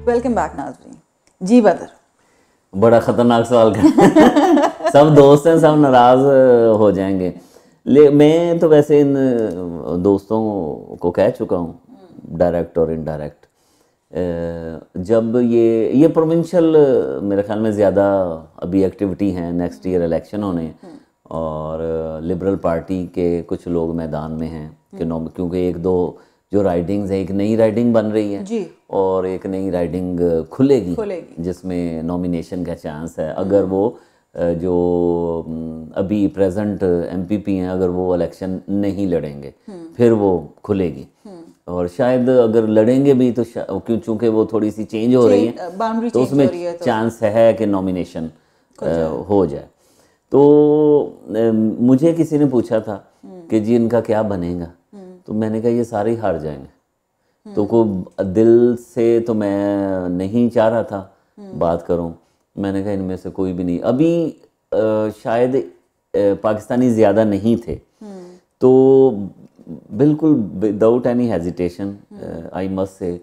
Welcome back नाज़रीन। जी बदर, बड़ा ख़तरनाक सवाल कर सब दोस्त हैं, सब नाराज़ हो जाएंगे। मैं तो वैसे इन दोस्तों को कह चुका हूँ, डायरेक्ट और इनडायरेक्ट। जब ये प्रोविंशियल मेरे ख्याल में ज़्यादा अभी एक्टिविटी हैं, नेक्स्ट ईयर इलेक्शन होने हैं और लिबरल पार्टी के कुछ लोग मैदान में हैं क्योंकि एक दो जो राइडिंग्स है, एक नई राइडिंग बन रही है जी। और एक नई राइडिंग खुलेगी जिसमें नॉमिनेशन का चांस है। अगर वो जो अभी प्रेजेंट एमपीपी हैं अगर वो इलेक्शन नहीं लड़ेंगे फिर वो खुलेगी और शायद अगर लड़ेंगे भी तो चूँकि वो थोड़ी सी चेंज हो रही है तो उसमें चांस है कि नॉमिनेशन हो जाए। तो मुझे किसी ने पूछा था कि जी इनका क्या बनेगा, तो मैंने कहा ये सारे ही हार जाएंगे। तो को दिल से तो मैं नहीं चाह रहा था बात करूं, मैंने कहा इनमें से कोई भी नहीं। अभी शायद पाकिस्तानी ज़्यादा नहीं थे तो बिल्कुल without any hesitation I must say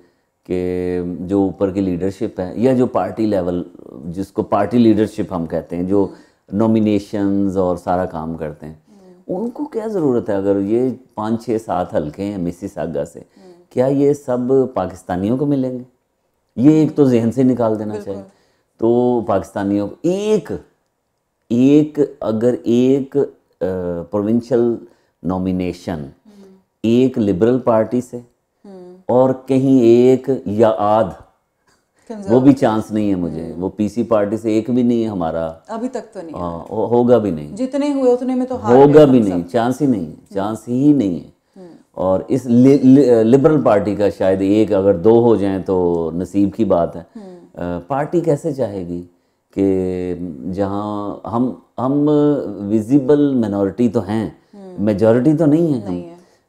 कि जो ऊपर की लीडरशिप है या जो पार्टी लेवल जिसको पार्टी लीडरशिप हम कहते हैं, जो नॉमिनेशंस और सारा काम करते हैं, उनको क्या ज़रूरत है। अगर ये 5, 6, 7 हल्के हैं मिसिसागा से, क्या ये सब पाकिस्तानियों को मिलेंगे? ये एक तो जहन से निकाल देना चाहिए। तो पाकिस्तानियों को अगर एक प्रोविंशियल नॉमिनेशन एक लिबरल पार्टी से और कहीं एक या आध, वो भी चांस नहीं है मुझे। वो पीसी पार्टी से एक भी नहीं है हमारा अभी तक तो नहीं होगा भी नहीं, जितने हुए उतने में तो होगा भी नहीं, चांस ही नहीं, चांस ही नहीं है। और इस लिबरल पार्टी का शायद एक अगर 2 हो जाएं तो नसीब की बात है। पार्टी कैसे चाहेगी कि जहां हम विजिबल मिनॉरिटी तो हैं, मेजॉरिटी तो नहीं है,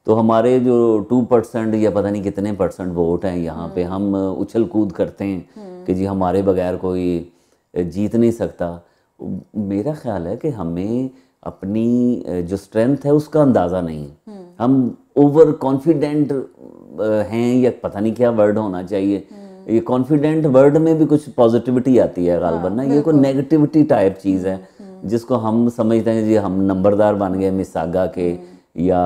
तो हमारे जो 2% या पता नहीं कितने % वोट हैं यहाँ पे, हम उछल कूद करते हैं कि जी हमारे बगैर कोई जीत नहीं सकता। मेरा ख्याल है कि हमें अपनी जो स्ट्रेंथ है उसका अंदाज़ा नहीं है। हम ओवर कॉन्फिडेंट हैं या पता नहीं क्या वर्ड होना चाहिए। ये कॉन्फिडेंट वर्ड में भी कुछ पॉजिटिविटी आती है गालबन ना, ये कोई नेगेटिविटी टाइप चीज़ है जिसको हम समझते हैं जी हम नंबरदार बन गए मिसागा के या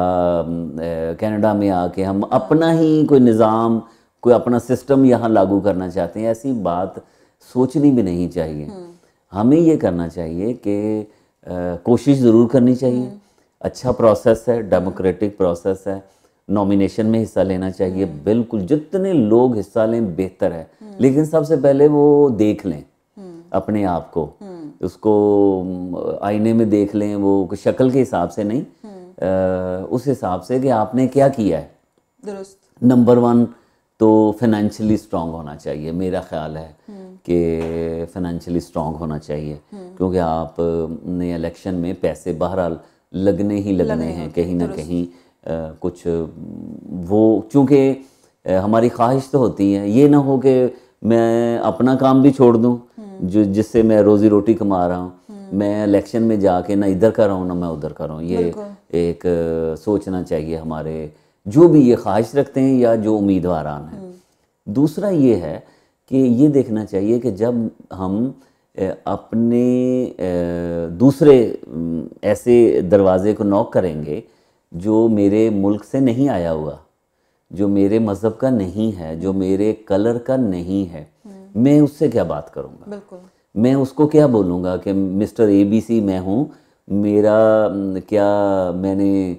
कनाडा में आके हम अपना ही कोई निज़ाम, कोई अपना सिस्टम यहाँ लागू करना चाहते हैं। ऐसी बात सोचनी भी नहीं चाहिए। हमें ये करना चाहिए कि कोशिश ज़रूर करनी चाहिए। अच्छा प्रोसेस है, डेमोक्रेटिक प्रोसेस है, नॉमिनेशन में हिस्सा लेना चाहिए। बिल्कुल जितने लोग हिस्सा लें बेहतर है, लेकिन सबसे पहले वो देख लें अपने आप को, उसको आईने में देख लें, वो शक्ल के हिसाब से नहीं, उस हिसाब से कि आपने क्या किया है। दुरुस्त। नंबर 1 तो फाइनेंशियली स्ट्रांग होना चाहिए। मेरा ख्याल है कि फाइनेंशियली स्ट्रांग होना चाहिए क्योंकि आप ने इलेक्शन में पैसे बहरहाल लगने ही लगने हैं कहीं ना कहीं। कुछ वो चूँकि हमारी ख्वाहिश तो होती है, ये ना हो कि मैं अपना काम भी छोड़ दूँ जो जिससे मैं रोज़ी रोटी कमा रहा हूँ, मैं इलेक्शन में जाके ना इधर कर रहा हूँ ना मैं उधर कर रहा हूँ। ये एक सोचना चाहिए हमारे जो भी ये ख्वाहिश रखते हैं या जो उम्मीदवारान हैं। दूसरा ये है कि ये देखना चाहिए कि जब हम अपने दूसरे ऐसे दरवाज़े को नॉक करेंगे जो मेरे मुल्क से नहीं आया हुआ, जो मेरे मज़हब का नहीं है, जो मेरे कलर का नहीं है, मैं उससे क्या बात करूँगा? बिल्कुल। मैं उसको क्या बोलूँगा कि मिस्टर ABC मैं हूँ, मेरा क्या मैंने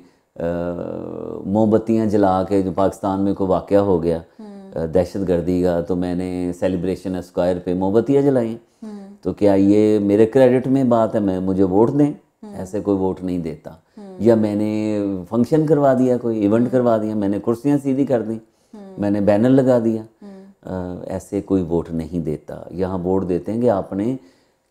मोमबत्तियाँ जला के जो पाकिस्तान में कोई वाक़या हो गया दहशतगर्दी का, तो मैंने सेलिब्रेशन स्क्वायर पे मोमबत्तियाँ जलाई, तो क्या ये मेरे क्रेडिट में बात है? मुझे वोट दें? ऐसे कोई वोट नहीं देता। या मैंने फंक्शन करवा दिया, कोई इवेंट करवा दिया, मैंने कुर्सियाँ सीधी कर दी, मैंने बैनर लगा दिया, ऐसे कोई वोट नहीं देता। यहाँ वोट देते हैं कि आपने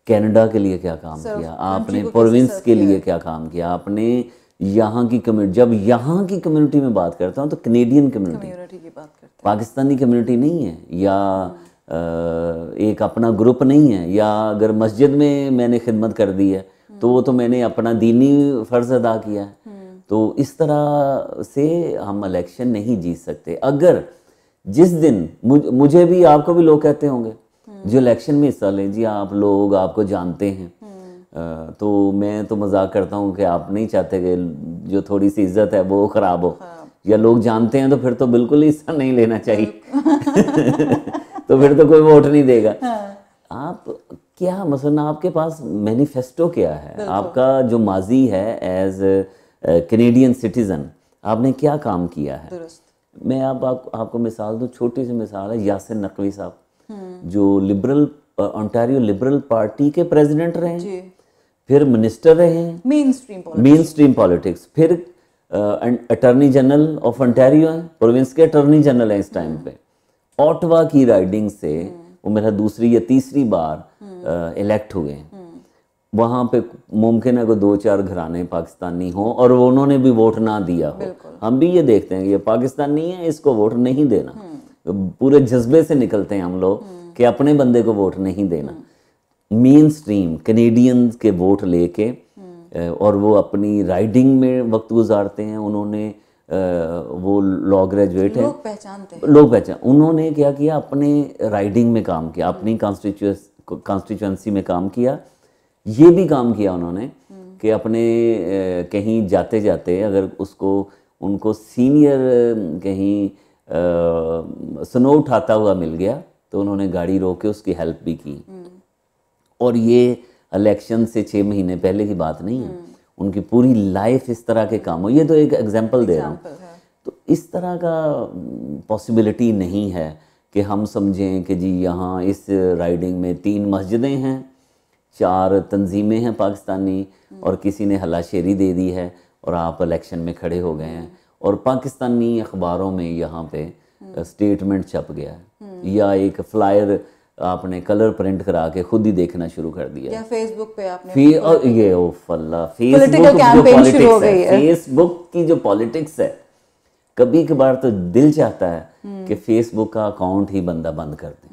कनाडा के लिए क्या काम किया, आपने प्रोविंस के लिए क्या काम किया, आपने यहाँ की कम्युनिटी। जब यहाँ की कम्युनिटी में बात करता हूँ तो कैनेडियन कम्युनिटी की बात करते हैं, पाकिस्तानी कम्युनिटी नहीं है या एक अपना ग्रुप नहीं है, या अगर मस्जिद में मैंने खिदमत कर दी है तो वो तो मैंने अपना दीनी फ़र्ज़ अदा किया है। तो इस तरह से हम इलेक्शन नहीं जीत सकते। अगर जिस दिन मुझे भी, आपको भी लोग कहते होंगे जो इलेक्शन में हिस्सा लें, जी आप लोग आपको जानते हैं, तो मैं तो मजाक करता हूँ कि आप नहीं चाहते कि जो थोड़ी सी इज्जत है वो ख़राब हो, या लोग जानते हैं तो फिर तो बिल्कुल ही हिस्सा नहीं लेना चाहिए तो फिर तो कोई वोट नहीं देगा। आप क्या मसलन आपके पास मैनिफेस्टो क्या है, आपका जो माजी है एज कैनेडियन सिटीज़न, आपने क्या काम किया है। मैं आपको मिसाल दूँ, छोटी सी मिसाल है, यासिर नकवी साहब जो लिबरल ओंटारियो लिबरल पार्टी के प्रेसिडेंट रहे हैं, फिर मिनिस्टर रहे हैं, मेन स्ट्रीम पॉलिटिक्स, फिर अटॉर्नी जनरल ऑफ ओंटारियो हैं, प्रोविंस के अटॉर्नी जनरल हैं इस टाइम पे। ऑटवा की राइडिंग से वो मेरा दूसरी या तीसरी बार इलेक्ट हुए हैं। वहाँ पे मुमकिन है कि 2-4 घराने पाकिस्तानी हों और उन्होंने भी वोट ना दिया हो। हम भी ये देखते हैं कि ये पाकिस्तानी है, इसको वोट नहीं देना। पूरे जज्बे से निकलते हैं हम लोग कि अपने बंदे को वोट नहीं देना। मेन स्ट्रीम कैनेडियंस के वोट लेके और वो अपनी राइडिंग में वक्त गुजारते हैं। उन्होंने वो लॉ ग्रेजुएट है, लोग पहचान, उन्होंने क्या किया, अपने राइडिंग में काम किया, अपनी कॉन्स्टिट्यूएंसी में काम किया। ये भी काम किया उन्होंने कि अपने कहीं जाते जाते अगर उनको सीनियर कहीं स्नो उठाता हुआ मिल गया तो उन्होंने गाड़ी रोक के उसकी हेल्प भी की। और ये इलेक्शन से 6 महीने पहले की बात नहीं है, उनकी पूरी लाइफ इस तरह के काम हो। ये तो एक एग्जांपल दे रहा हूँ। तो इस तरह का पॉसिबिलिटी नहीं है कि हम समझें कि जी यहाँ इस राइडिंग में 3 मस्जिदें हैं, 4 तंजीमें हैं पाकिस्तानी, और किसी ने हलाशेरी दे दी है और आप इलेक्शन में खड़े हो गए हैं और पाकिस्तानी अखबारों में यहाँ पे स्टेटमेंट छप गया है, या एक फ्लायर आपने कलर प्रिंट करा के खुद ही देखना शुरू कर दिया, या फेसबुक पे आपने ये ओ फल्ला, फेसबुक की जो पॉलिटिक्स है, कभी कभार तो दिल चाहता है कि फेसबुक का अकाउंट ही बंदा बंद कर दे।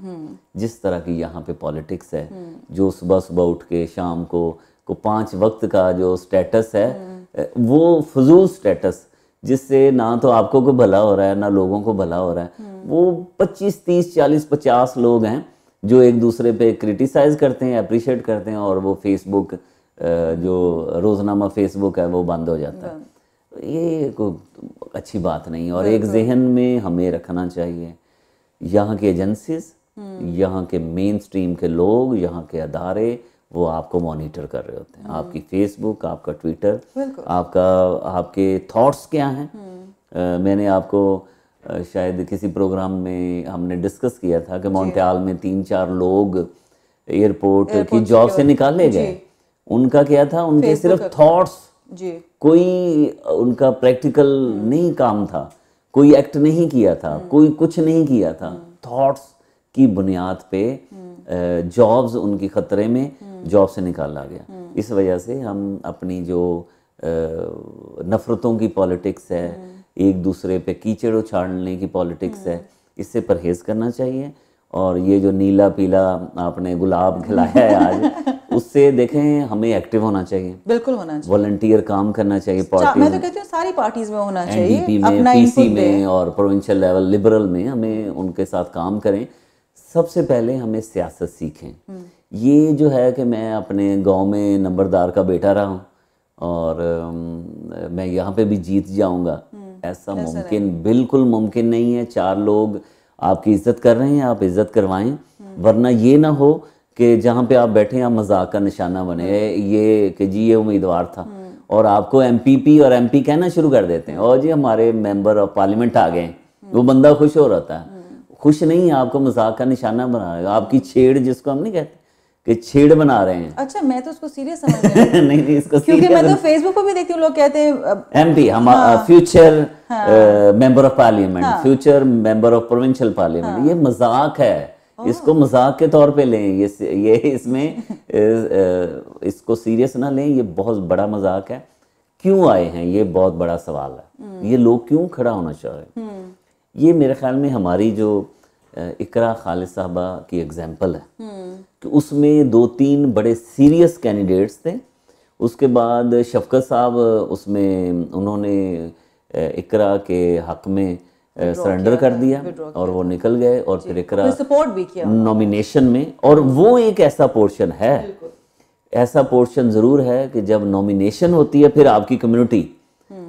जिस तरह की यहाँ पे पॉलिटिक्स है, जो सुबह सुबह उठ के शाम को 5 वक्त का जो स्टेटस है, वो फजूल स्टेटस, जिससे ना तो आपको कोई भला हो रहा है ना लोगों को भला हो रहा है। वो 25, 30, 40, 50 लोग हैं जो एक दूसरे पे क्रिटिसाइज करते हैं, अप्रिशिएट करते हैं, और वो फेसबुक जो रोज़नामा फेसबुक है वो बंद हो जाता है। ये कोई अच्छी बात नहीं। और एक जहन में हमें रखना चाहिए, यहाँ की एजेंसीज, यहाँ के मेन स्ट्रीम के लोग, यहाँ के अदारे, वो आपको मॉनिटर कर रहे होते हैं। आपकी फेसबुक, आपका ट्विटर, आपके थॉट्स क्या हैं। मैंने आपको शायद किसी प्रोग्राम में हमने डिस्कस किया था कि मॉन्ट्रियल में 3-4 लोग एयरपोर्ट की जॉब से निकाले गए। उनका क्या था, उनके सिर्फ थॉट्स, कोई उनका प्रैक्टिकल नहीं काम था, कोई एक्ट नहीं किया था, कोई कुछ नहीं किया था। थॉट्स की बुनियाद पे जॉब्स उनकी खतरे में, जॉब से निकाला गया। इस वजह से हम अपनी जो नफ़रतों की पॉलिटिक्स है, एक दूसरे पे कीचड़ उछालने की पॉलिटिक्स है, इससे परहेज़ करना चाहिए। और ये जो नीला पीला आपने गुलाब खिलाया है आज, उससे देखें हमें एक्टिव होना चाहिए, बिल्कुल होना चाहिए, वॉलंटियर काम करना चाहिए। पार्टी मैं तो कहती हूँ सारी पार्टीज में होना चाहिए, एनडीपी में, पीसी में और प्रोविंशियल लेवल लिबरल में हमें उनके साथ काम करें। सबसे पहले हमें सियासत सीखें। ये जो है कि मैं अपने गांव में नंबरदार का बेटा रहा हूँ और मैं यहाँ पे भी जीत जाऊँगा, ऐसा मुमकिन बिल्कुल मुमकिन नहीं है। 4 लोग आपकी इज्जत कर रहे हैं, आप इज्जत करवाएं, वरना ये ना हो कि जहाँ पे आप बैठे आप मजाक का निशाना बने, ये कि जी ये उम्मीदवार था, और आपको एमपीपी और एमपी कहना शुरू कर देते हैं, और जी हमारे मेंबर ऑफ पार्लियामेंट आ गए। वो बंदा खुश हो रहता है, खुश नहीं, आपको मजाक का निशाना बना रहे, आपकी छेड़, जिसको हम नहीं कहते कि छेड़ बना रहे हैं। अच्छा, मैं तो उसको सीरियस समझ रही हूं। नहीं इसको क्योंकि मैं तो फेसबुक पर भी देखती हूँ, लोग कहते हैं एमपी हमारा future member of parliament, future member of provincial parliament. ये मजाक है, इसको मजाक के तौर पे लें, ये इसमें इसको सीरियस ना लें, ये बहुत बड़ा मजाक है। क्यों आए हैं, ये बहुत बड़ा सवाल है। ये लोग क्यों खड़ा होना चाह रहे हैं, ये मेरे ख्याल में हमारी जो इकरा खालिद साहबा की एग्जाम्पल है कि उसमें 2-3 बड़े सीरियस कैंडिडेट्स थे। उसके बाद शफकत साहब, उसमें उन्होंने इकरा के हक में सरेंडर कर दिया और वो निकल गए और फिर इकरा सपोर्ट भी किया नॉमिनेशन में। और वो एक ऐसा पोर्शन है, ऐसा पोर्शन ज़रूर है कि जब नॉमिनेशन होती है फिर आपकी कम्युनिटी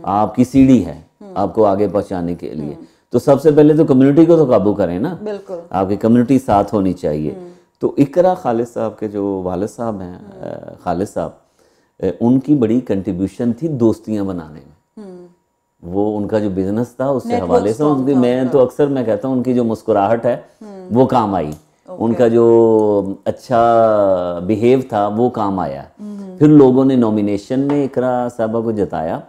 आपकी सीढ़ी है आपको आगे पहुंचाने के लिए, तो सबसे पहले तो कम्युनिटी को तो काबू करें ना, बिल्कुल आपकी कम्युनिटी साथ होनी चाहिए। तो इकरा खालिद साहब के जो वालिद साहब हैं खालिद साहब, उनकी बड़ी कंट्रीब्यूशन थी दोस्तियां बनाने में। वो उनका जो बिजनेस था उससे हवाले से उनकी, मैं तो अक्सर मैं कहता हूँ उनकी जो मुस्कुराहट है वो काम आई, उनका जो अच्छा बिहेव था वो काम आया। फिर लोगों ने नॉमिनेशन में इकरा साहबा को जताया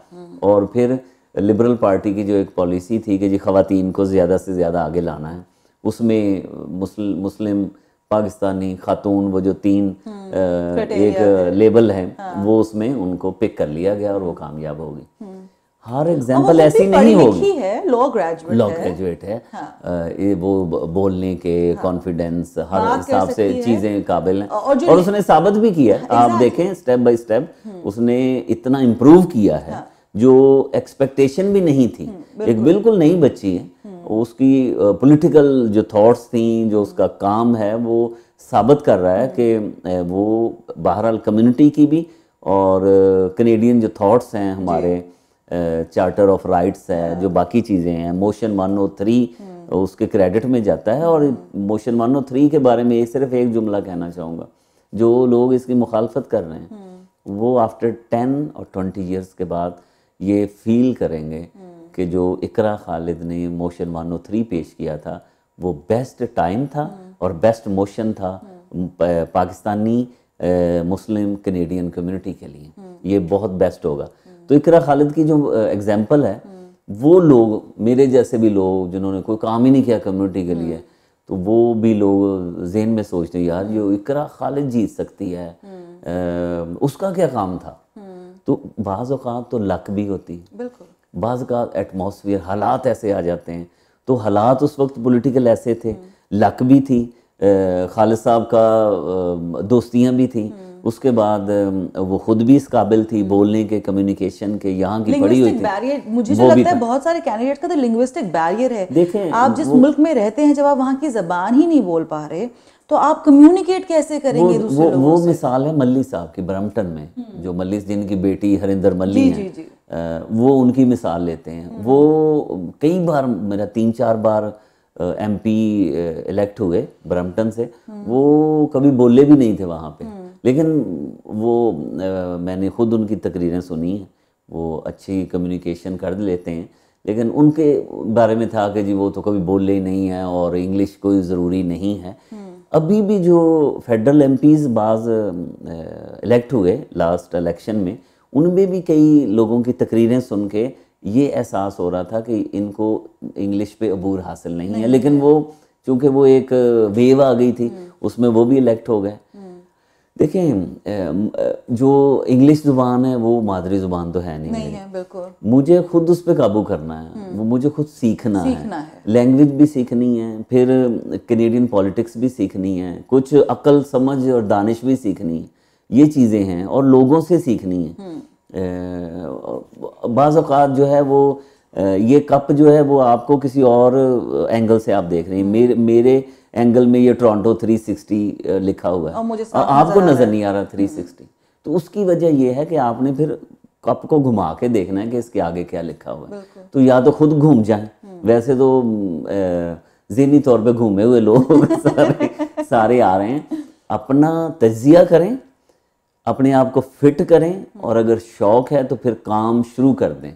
और फिर लिबरल पार्टी की जो एक पॉलिसी थी कि जी ख़वातीन को ज़्यादा से ज़्यादा आगे लाना है, उसमें मुस्लिम पाकिस्तानी खातून वो जो 3 एक लेबल है वो उसमें उनको पिक कर लिया गया और वो कामयाब होगी। हर एग्जाम्पल ऐसी नहीं होगी, लॉ ग्रेजुएट है ये वो बोलने के कॉन्फिडेंस हर हिसाब से चीज़ें काबिल हैं और उसने साबित भी किया है। आप देखें स्टेप बाय स्टेप उसने इतना इम्प्रूव किया है जो एक्सपेक्टेशन भी नहीं थी। एक बिल्कुल नई बच्ची है, उसकी पॉलिटिकल जो थॉट्स थी, जो उसका काम है वो साबित कर रहा है कि वो बहरहाल कम्युनिटी की भी और कनेडियन जो थॉट्स हैं हमारे चार्टर ऑफ राइट्स है, जो बाकी चीज़ें हैं, मोशन 103 उसके क्रेडिट में जाता है। और मोशन 103 के बारे में सिर्फ एक जुमला कहना चाहूँगा, जो लोग इसकी मुखालफत कर रहे हैं वो आफ्टर 10 और 20 ईयर्स के बाद ये फील करेंगे कि जो इकरा खालिद ने मोशन 103 पेश किया था वो बेस्ट टाइम था और बेस्ट मोशन था पाकिस्तानी मुस्लिम कनेडियन कम्युनिटी के लिए, ये बहुत बेस्ट होगा। तो इकरा खालिद की जो एग्जाम्पल है, वो लोग मेरे जैसे भी लोग जिन्होंने कोई काम ही नहीं किया कम्युनिटी के लिए, तो वो भी लोग जहन में सोचते हैं यार जो इकरा खालिद जीत सकती है उसका क्या काम था। तो बाज़ औक़ात तो लक भी होती है, बिल्कुल बाज़ औक़ात एटमॉस्फेयर हालात ऐसे आ जाते हैं। तो हालात उस वक्त पॉलिटिकल ऐसे थे, लक भी थी, खालिद साहब का दोस्तियाँ भी थी, उसके बाद वो खुद भी इस काबिल थी बोलने के, कम्युनिकेशन के, यहाँ की पढ़ी हुई थी। बैरियर मुझे जो लगता है बहुत सारे कैंडिडेट का तो लिंग्विस्टिक बैरियर है। देखें आप जिस मुल्क में रहते हैं, जब आप वहाँ की ज़बान ही नहीं बोल पा रहे तो आप कम्युनिकेट कैसे करेंगे दूसरे लोगों से? वो मिसाल है मल्ली साहब की ब्रम्पटन में, जो मल्ली जिनकी बेटी हरिंदर मल्ली है, वो उनकी मिसाल लेते हैं। वो कई बार मेरा 3-4 बार MP इलेक्ट हुए ब्रम्पटन से, वो कभी बोले भी नहीं थे वहाँ पे, लेकिन वो मैंने खुद उनकी तकरीरें सुनी हैं, वो अच्छी कम्युनिकेशन कर लेते हैं। लेकिन उनके बारे में था कि जी वो तो कभी बोले ही नहीं है और इंग्लिश कोई ज़रूरी नहीं है। अभी भी जो फेडरल MPs बाज़ इलेक्ट हुए लास्ट इलेक्शन में, उनमें भी कई लोगों की तकरीरें सुन के ये एहसास हो रहा था कि इनको इंग्लिश पे अबूर हासिल नहीं है, लेकिन वो चूँकि वो एक वेव आ गई थी उसमें वो भी इलेक्ट हो गए। देखें जो इंग्लिश ज़ुबान है वो मादरी ज़ुबान तो है नहीं है, बिल्कुल। मुझे खुद उस पर काबू करना है, वो मुझे खुद सीखना है। लैंग्वेज भी सीखनी है, फिर कैनेडियन पॉलिटिक्स भी सीखनी है, कुछ अक्ल समझ और दानिश भी सीखनी है, ये चीज़ें हैं, और लोगों से सीखनी है। बाज़ औक़ात जो है वो ये कप जो है वो आपको किसी और एंगल से आप देख रहे हैं, मेरे एंगल में ये टोरंटो 360 लिखा हुआ है, आपको नज़र नहीं आ रहा 360। तो उसकी वजह यह है कि आपने फिर कप को घुमा के देखना है कि इसके आगे क्या लिखा हुआ है। तो या तो खुद घूम जाएं, वैसे तो ज़हनी तौर पे घूमे हुए लोग सारे आ रहे हैं। अपना तज्जिया करें, अपने आप को फिट करें, और अगर शौक़ है तो फिर काम शुरू कर दें।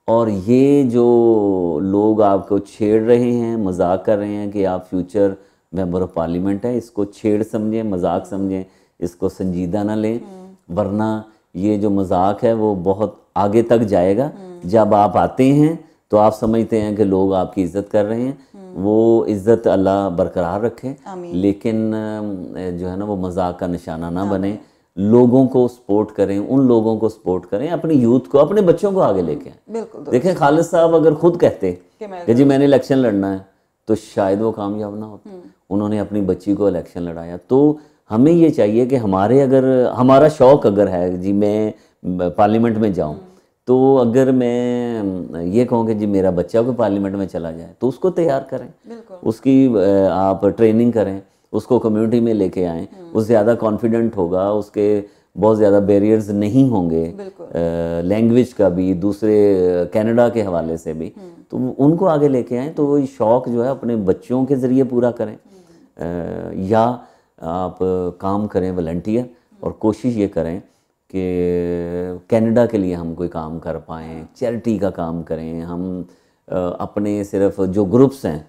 और ये जो लोग आपको छेड़ रहे हैं, मजाक कर रहे हैं कि आप फ्यूचर मेंबर ऑफ पार्लियामेंट है, इसको छेड़ समझें, मजाक समझें, इसको संजीदा ना लें, वरना ये जो मजाक है वो बहुत आगे तक जाएगा। जब आप आते हैं तो आप समझते हैं कि लोग आपकी इज़्ज़त कर रहे हैं, वो इज़्ज़त अल्लाह बरकरार रखे, लेकिन जो है ना वो मजाक का निशाना ना बने। लोगों को सपोर्ट करें, उन लोगों को सपोर्ट करें, अपनी यूथ को, अपने बच्चों को आगे लेके आएं। देखें खालिद साहब अगर खुद कहते कि जी मैंने इलेक्शन लड़ना है तो शायद वो कामयाब ना होते। उन्होंने अपनी बच्ची को इलेक्शन लड़ाया। तो हमें ये चाहिए कि हमारे अगर हमारा शौक़ अगर है जी मैं पार्लियामेंट में जाऊं, तो अगर मैं ये कहूँ कि जी मेरा बच्चा को पार्लियामेंट में चला जाए तो उसको तैयार करें, उसकी आप ट्रेनिंग करें, उसको कम्युनिटी में लेके आएँ, वो ज़्यादा कॉन्फिडेंट होगा, उसके बहुत ज़्यादा बैरियर्स नहीं होंगे, लैंग्वेज का भी, दूसरे कनाडा के हवाले से भी, तो उनको आगे लेके आएँ। तो वो शौक़ जो है अपने बच्चों के ज़रिए पूरा करें, या आप काम करें वॉलंटियर, और कोशिश ये करें कि कनाडा के लिए हम कोई काम कर पाएँ, चैरिटी का काम करें। हम अपने सिर्फ जो ग्रुप्स हैं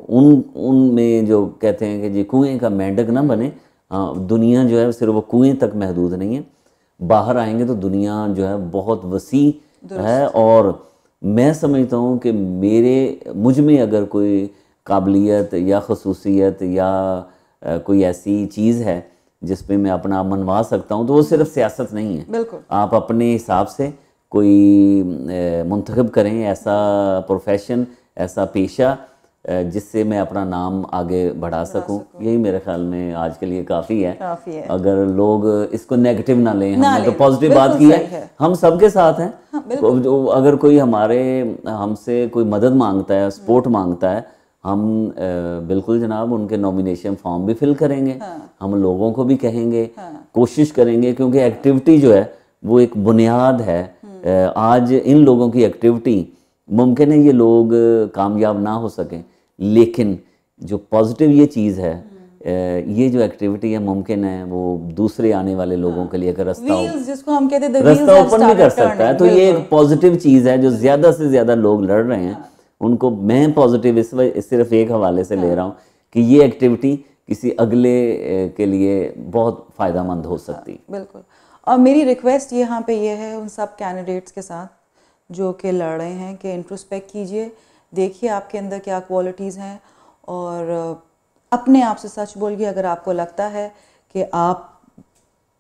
उनमें जो कहते हैं कि जी कुएं का मेंढक ना बने। दुनिया जो है सिर्फ वो कुएं तक महदूद नहीं है, बाहर आएंगे तो दुनिया जो है बहुत वसी है। और मैं समझता हूँ कि मुझ में अगर कोई काबिलियत या खसूसियत या कोई ऐसी चीज़ है जिसमें मैं अपना आप मनवा सकता हूँ, तो वो सिर्फ सियासत नहीं है। बिल्कुल। आप अपने हिसाब से कोई मुंतखब करें ऐसा प्रोफेशन, ऐसा पेशा जिससे मैं अपना नाम आगे बढ़ा सकूं। यही मेरे ख्याल में आज के लिए काफ़ी है। अगर लोग इसको नेगेटिव ना लें, हमने तो पॉजिटिव बात की है, हम सबके साथ हैं। अगर कोई हमसे कोई मदद मांगता है, सपोर्ट मांगता है, हम बिल्कुल जनाब उनके नॉमिनेशन फॉर्म भी फिल करेंगे। हम लोगों को भी कहेंगे, कोशिश करेंगे, क्योंकि एक्टिविटी जो है वो एक बुनियाद है। आज इन लोगों की एक्टिविटी, मुमकिन है ये लोग कामयाब ना हो सकें, लेकिन जो पॉजिटिव ये चीज़ है, ये जो एक्टिविटी है, मुमकिन है वो दूसरे आने वाले लोगों के लिए अगर जिसको हम कहते हैं रास्ता ओपन भी कर सकता है। तो ये एक पॉजिटिव चीज़ है जो ज़्यादा से ज़्यादा लोग लड़ रहे हैं। उनको मैं पॉजिटिव सिर्फ एक हवाले से ले रहा हूँ कि ये एक्टिविटी किसी अगले के लिए बहुत फ़ायदेमंद हो सकती। बिल्कुल। और मेरी रिक्वेस्ट यहाँ पे ये है उन सब कैंडिडेट्स के साथ जो कि लड़ रहे हैं कि इंट्रोस्पेक्ट कीजिए, देखिए आपके अंदर क्या क्वालिटीज़ हैं, और अपने आप से सच बोलिए। अगर आपको लगता है कि आप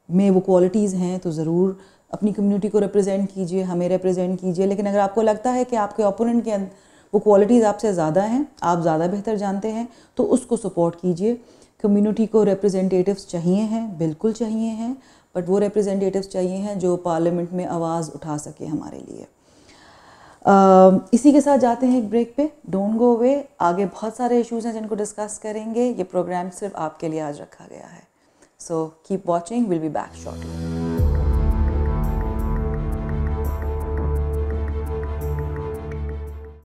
में वो क्वालिटीज़ हैं तो ज़रूर अपनी कम्युनिटी को रिप्रेजेंट कीजिए, हमें रिप्रेजेंट कीजिए। लेकिन अगर आपको लगता है कि आपके ओपोनेंट के अंदर वो क्वालिटीज़ आपसे ज़्यादा हैं, आप ज़्यादा बेहतर जानते हैं, तो उसको सपोर्ट कीजिए। कम्युनिटी को रिप्रेजेंटेटिव्स चाहिए हैं, बिल्कुल चाहिए हैं, बट वो रिप्रेजेंटेटिव्स चाहिए हैं जो पार्लियामेंट में आवाज़ उठा सके हमारे लिए। इसी के साथ जाते हैं एक ब्रेक पे। डोंट गो अवे, आगे बहुत सारे इश्यूज़ हैं जिनको डिस्कस करेंगे। ये प्रोग्राम सिर्फ आपके लिए आज रखा गया है। So keep watching, will be back shortly.